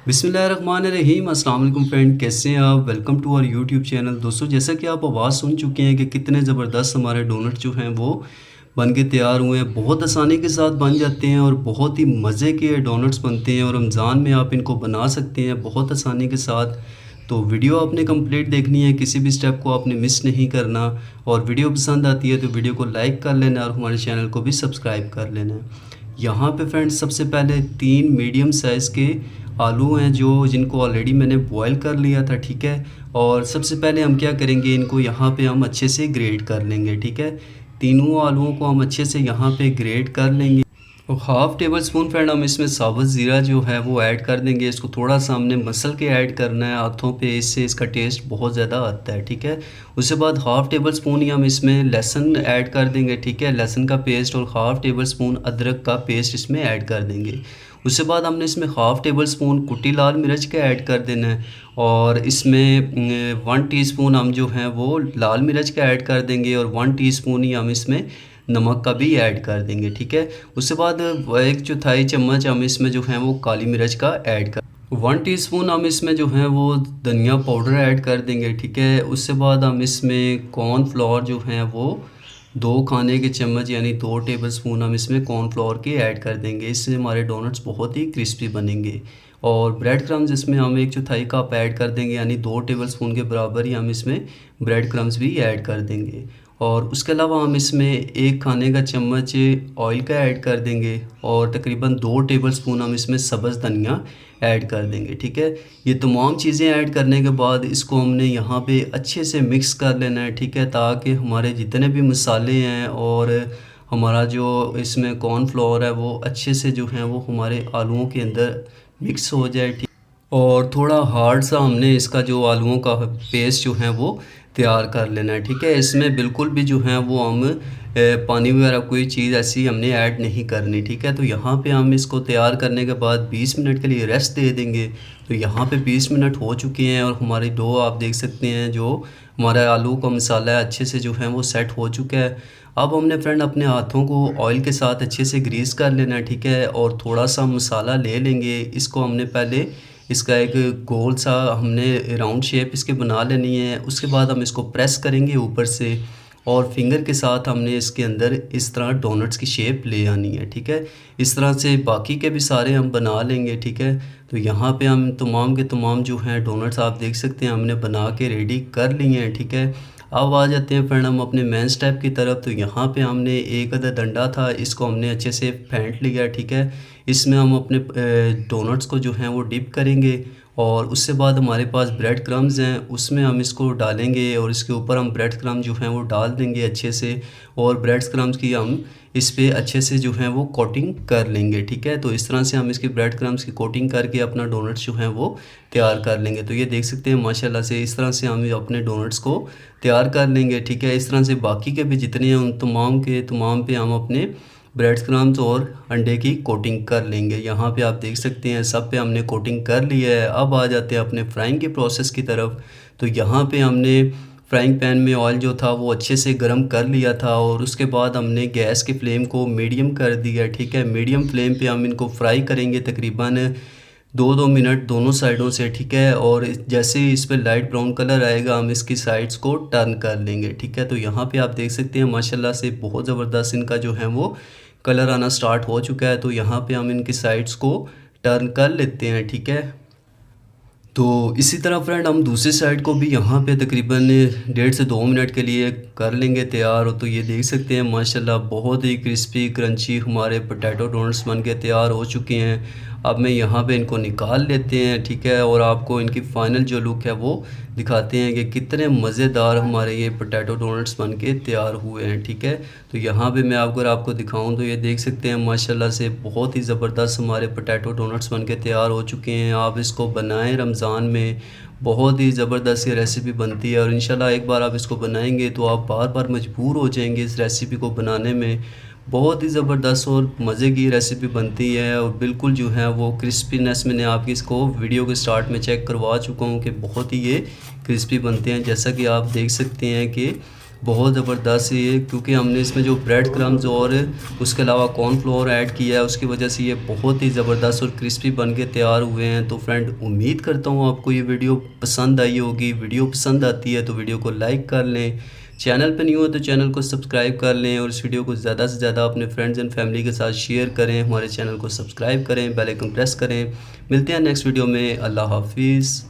बिस्मिल्लाहिर्रहमानिर्रहीम। अस्सलाम वालेकुम फ्रेंड, कैसे हैं आप? Welcome to our YouTube channel. दोस्तों, जैसा कि आप आवाज़ सुन चुके हैं कि कितने ज़बरदस्त हमारे डोनट जो हैं वो बन के तैयार हुए हैं। बहुत आसानी के साथ बन जाते हैं और बहुत ही मज़े के डोनट्स बनते हैं और रमज़ान में आप इनको बना सकते हैं बहुत आसानी के साथ। तो वीडियो आपने कंप्लीट देखनी है, किसी भी स्टेप को आपने मिस नहीं करना। और वीडियो पसंद आती है तो वीडियो को लाइक कर लेना और हमारे चैनल को भी सब्सक्राइब कर लेना है। यहाँ पे फ्रेंड्स सबसे पहले 3 मीडियम साइज़ के आलू हैं जो जिनको ऑलरेडी मैंने बॉयल कर लिया था, ठीक है। और सबसे पहले हम क्या करेंगे, इनको यहाँ पे हम अच्छे से ग्रेट कर लेंगे, ठीक है। तीनों आलूओं को हम अच्छे से यहाँ पे ग्रेट कर लेंगे। और हाफ़ टेबल स्पून फ्रेंड हम इसमें साबुत ज़ीरा जो है वो ऐड कर देंगे। इसको थोड़ा सा हमने मसल के ऐड करना है हाथों पे, इससे इसका टेस्ट बहुत ज़्यादा आता है, ठीक है। उसके बाद हाफ़ टेबल स्पून ही हम इसमें लहसुन ऐड कर देंगे, ठीक है। लहसुन का पेस्ट और हाफ़ टेबल स्पून अदरक का पेस्ट इसमें ऐड कर देंगे। उसके बाद हमने इसमें हाफ़ टेबल स्पून कुटी लाल मिर्च का ऐड कर देना है। और इसमें 1 टीस्पून हम जो हैं वो लाल मिर्च का ऐड कर देंगे और 1 टीस्पून ही हम इसमें नमक का भी ऐड कर देंगे, ठीक है। उसके बाद 1/4 चम्मच हम इसमें जो है वो काली मिर्च का ऐड कर 1 टीस्पून हम इसमें जो है वो धनिया पाउडर ऐड कर देंगे, ठीक है। उसके बाद हम इसमें कॉर्नफ्लोर जो है वो 2 खाने के चम्मच यानी 2 टेबल स्पून हम इसमें कॉर्नफ्लोर के ऐड कर देंगे। इससे हमारे डोनट्स बहुत ही क्रिस्पी बनेंगे। और ब्रेड क्रम्स इसमें हम 1/4 कप ऐड कर देंगे यानी 2 टेबल स्पून के बराबर ही हम इसमें ब्रेड क्रम्स भी ऐड कर देंगे। और उसके अलावा हम इसमें 1 खाने का चम्मच ऑयल का ऐड कर देंगे और तकरीबन 2 टेबल स्पून हम इसमें सब्ज़ धनिया ऐड कर देंगे, ठीक है। ये तमाम चीज़ें ऐड करने के बाद इसको हमने यहाँ पे अच्छे से मिक्स कर लेना है, ठीक है, ताकि हमारे जितने भी मसाले हैं और हमारा जो इसमें कॉर्नफ्लोर है वो अच्छे से जो है वो हमारे आलूओं के अंदर मिक्स हो जाए, ठीक। और थोड़ा हार्ड सा हमने इसका जो आलूओं का पेस्ट जो है वो तैयार कर लेना है, ठीक है। इसमें बिल्कुल भी जो है वो हम पानी वगैरह कोई चीज़ ऐसी हमने ऐड नहीं करनी, ठीक है। तो यहाँ पे हम इसको तैयार करने के बाद 20 मिनट के लिए रेस्ट दे देंगे। तो यहाँ पे 20 मिनट हो चुके हैं और हमारी डो आप देख सकते हैं, जो हमारा आलू का मसाला है अच्छे से जो है वो सेट हो चुका है। अब हमने फ्रेंड अपने हाथों को ऑयल के साथ अच्छे से ग्रीस कर लेना है, ठीक है। और थोड़ा सा मसाला ले लेंगे। इसको हमने पहले इसका एक गोल सा हमने राउंड शेप इसके बना लेनी है। उसके बाद हम इसको प्रेस करेंगे ऊपर से और फिंगर के साथ हमने इसके अंदर इस तरह डोनट्स की शेप ले आनी है, ठीक है। इस तरह से बाकी के भी सारे हम बना लेंगे, ठीक है। तो यहाँ पे हम तमाम के तमाम जो हैं डोनट्स आप देख सकते हैं हमने बना के रेडी कर लिए हैं, ठीक है। अब आ जाते हैं फ्रेंड हम अपने मेन स्टेप की तरफ। तो यहाँ पे हमने एक अदर डंडा था, इसको हमने अच्छे से फेंट लिया, ठीक है। इसमें हम अपने डोनट्स को जो हैं वो डिप करेंगे और उससे बाद हमारे पास ब्रेड क्रम्स हैं, उसमें हम इसको डालेंगे और इसके ऊपर हम ब्रेड क्रम्स जो हैं वो डाल देंगे अच्छे से। और ब्रेड क्रम्स की हम इस पे अच्छे से जो है वो कोटिंग कर लेंगे, ठीक है। तो इस तरह से हम इसकी ब्रेड क्रम्स की कोटिंग करके अपना डोनट्स जो हैं वो तैयार कर लेंगे। तो ये देख सकते हैं माशाल्लाह से इस तरह से हम अपने डोनट्स को तैयार कर लेंगे, ठीक है। इस तरह से बाकी के भी जितने हैं उन तमाम के तमाम पे हम अपने ब्रेड क्रम्स और अंडे की कोटिंग कर लेंगे। यहाँ पे आप देख सकते हैं सब पे हमने कोटिंग कर लिया है। अब आ जाते हैं अपने फ्राइंग के प्रोसेस की तरफ। तो यहाँ पे हमने फ्राइंग पैन में ऑयल जो था वो अच्छे से गर्म कर लिया था और उसके बाद हमने गैस की फ्लेम को मीडियम कर दिया, ठीक है। मीडियम फ्लेम पे हम इनको फ्राई करेंगे तकरीबन 2-2 मिनट दोनों साइडों से, ठीक है। और जैसे ही इस पर लाइट ब्राउन कलर आएगा हम इसकी साइड्स को टर्न कर लेंगे, ठीक है। तो यहाँ पे आप देख सकते हैं माशाल्लाह से बहुत ज़बरदस्त इनका जो है वो कलर आना स्टार्ट हो चुका है। तो यहाँ पे हम इनकी साइड्स को टर्न कर लेते हैं, ठीक है। तो इसी तरह फ्रेंड हम दूसरी साइड को भी यहाँ पे तकरीबन 1.5 से 2 मिनट के लिए कर लेंगे तैयार। तो ये देख सकते हैं माशाल्लाह बहुत ही क्रिस्पी क्रंची हमारे पोटैटो डोनट्स बन के तैयार हो चुके हैं। अब मैं यहाँ पे इनको निकाल लेते हैं, ठीक है। और आपको इनकी फ़ाइनल जो लुक है वो दिखाते हैं कि कितने मज़ेदार हमारे ये पोटैटो डोनट्स बन के तैयार हुए हैं, ठीक है। तो यहाँ पे मैं आपको दिखाऊं तो ये देख सकते हैं माशाल्लाह से बहुत ही ज़बरदस्त हमारे पोटैटो डोनट्स बन के तैयार हो चुके हैं। आप इसको बनाएं रमज़ान में, बहुत ही ज़बरदस्त ये रेसिपी बनती है और इंशाल्लाह एक बार आप इसको बनाएंगे तो आप बार बार मजबूर हो जाएंगे इस रेसिपी को बनाने में। बहुत ही ज़बरदस्त और मज़े की रेसिपी बनती है और बिल्कुल जो है वो क्रिस्पीनेस मैंने आपकी इसको वीडियो के स्टार्ट में चेक करवा चुका हूँ कि बहुत ही ये क्रिस्पी बनते हैं। जैसा कि आप देख सकते हैं कि बहुत ज़बरदस्त ये, क्योंकि हमने इसमें जो ब्रेड क्रम्स और उसके अलावा कॉर्नफ्लोर ऐड किया है उसकी वजह से ये बहुत ही ज़बरदस्त और क्रिस्पी बन के तैयार हुए हैं। तो फ्रेंड उम्मीद करता हूँ आपको ये वीडियो पसंद आई होगी। वीडियो पसंद आती है तो वीडियो को लाइक कर लें, चैनल पर न्यू हो तो चैनल को सब्सक्राइब कर लें और इस वीडियो को ज़्यादा से ज़्यादा अपने फ्रेंड्स एंड फैमिली के साथ शेयर करें। हमारे चैनल को सब्सक्राइब करें, बेल आइकन प्रेस करें। मिलते हैं नेक्स्ट वीडियो में। अल्लाह हाफिज़।